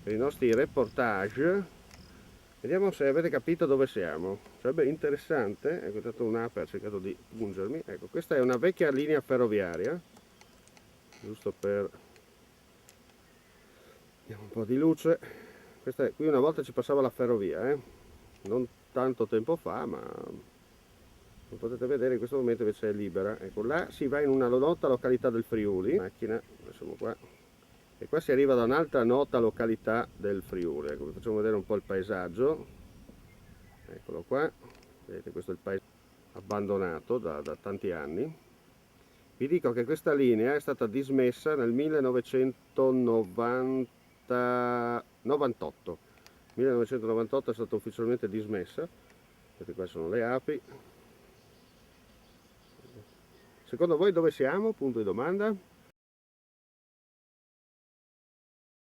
per i nostri reportage. Vediamo se avete capito dove siamo. Sarebbe interessante. Ecco, tanto un'ape ha cercato di pungermi. Ecco, questa è una vecchia linea ferroviaria, giusto per diamo un po' di luce. Qui una volta ci passava la ferrovia, non tanto tempo fa, ma come potete vedere in questo momento invece è libera. Ecco, là si va in una nota località del Friuli, macchina, adesso siamo qua, e qua si arriva da un'altra nota località del Friuli. Ecco, vi facciamo vedere un po' il paesaggio. Eccolo qua, vedete questo è il paese abbandonato da tanti anni. Vi dico che questa linea è stata dismessa nel 1998. 1998 è stata ufficialmente dismessa. Queste qua sono le api. Secondo voi dove siamo? Punto di domanda.